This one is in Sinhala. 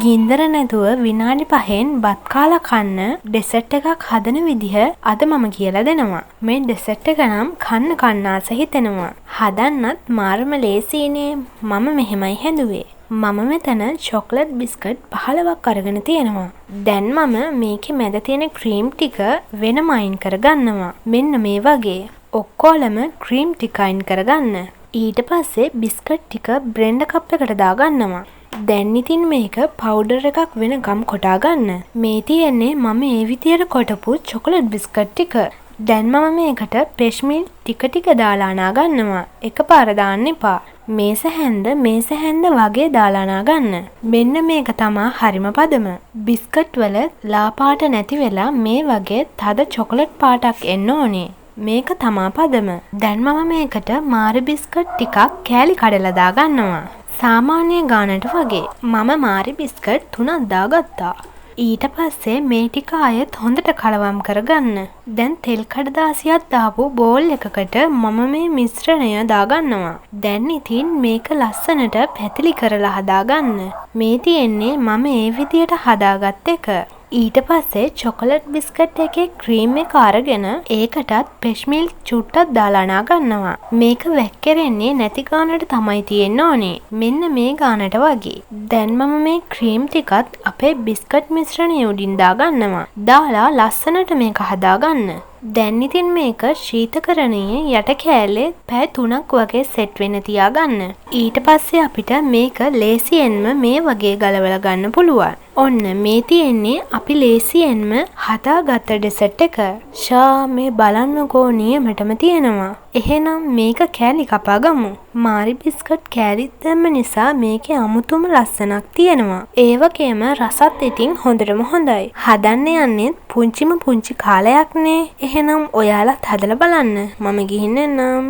ගින්දර නැතුව විනාඩි 5න් බත් කාලා කන්න ඩෙසර්ට් එකක් හදන විදිහ අද මම කියලා දෙනවා. මේ ඩෙසර්ට් එක නම් කන්න ආස හිතෙනවා. හදන්නත් මාරම ලේසියිනේ. මම මෙහෙමයි හැදුවේ. මම මෙතන චොක්ලට් බිස්කට් 15ක් අරගෙන තියෙනවා. දැන් මම මේකේ මැද තියෙන ක්‍රීම් ටික වෙනම අයින් කරගන්නවා. මෙන්න මේ වගේ. ඔක්කොලම ක්‍රීම් ටික අයින් කරගන්න. ඊට පස්සේ බිස්කට් ටික බ්ලෙන්ඩර් කප් එකට දාගන්නවා. දැන් ඉතින් මේක පවුඩර් එකක් වෙනකම් කොටා ගන්න. මේ තියෙන්නේ මම ඒ විදියට කොටපු චොකලට් බිස්කට් ටික. දැන් මම මේකට ෆ්‍රෙෂ් මිල්ක් ටික දාලා අනා ගන්නවා. එකපාර දාන්න එපා. මේස හැන්ද වගේ දාලා අනා ගන්න. මෙන්න මේක තමා හරිම පදම. බිස්කට් වල ලා පාට නැති වෙලා මේ වගේ තද චොකලට් පාටක් එන්න ඕනේ. මේක තමා පදම. දැන් මම මේකට මාර බිස්කට් ටිකක් කෑලි කඩලා දා ගන්නවා. සාමාන්‍ය ගානට වගේ මම මාරි බිස්කට් 3ක් දාගත්තා. ඊට පස්සේ මේ ටික ආයෙත් හොඳට කලවම් කරගන්න. දැන් තෙල් කඩදාසියක් දාපු බෝල් එකකට මම මේ මිශ්‍රණය දාගන්නවා. දැන් ඉතින් මේක ලස්සනට පැතිලි කරලා හදාගන්න. මේ තියෙන්නේ මම ඒ විදියට හදාගත් එක. ඊට පස්සේ චොකලට් බිස්කට් එකේ ක්‍රීම් එක අරගෙන ඒකටත් ෆ්‍රෙෂ් මිල්ක් චුට්ටක් දාලා අනා ගන්නවා. මේක වැක්කිරෙන්නේ නැති ගානට තමයි තියෙන්න ඕනේ. මෙන්න මේ ගානට වගේ. දැන් මම මේ ක්‍රීම් ටිකත් අපේ බිස්කට් මිශ්‍රණය උඩින් දාගන්නවා. දාලා ලස්සනට මේක හදාගන්න. දැන් ඉතින් මේක ශීතකරණයේ යට කෑල්ලේ පැය 3ක් වගේ සෙට් වෙන්න තියාගන්න. ඊට පස්සේ අපිට මේක ලේසියෙන්ම මේ වගේ ගලවලා ගන්න පුළුවන්. ඔන්න මේ තියෙන්නේ අපි ලේසියෙන්ම හදාගත්ත ඩෙසර්ට් එක. ෂා මේ බලන්නකෝ නියමටම තියෙනවා. එහෙනම් මේක කෑලි කපා ගමු. මාරි බිස්කට් කෑලි දැම්ම නිසා මේකේ අමුතුම ලස්සනක් තියෙනවා. ඒ වගේම රසත් ඉතින් හොඳටම හොඳයි. හදන්න යන්නේ පුංචි කාලයක් නේ. එහෙනම් ඔයාලත් හදලා බලන්න. මම ගිහින් එන්නම්.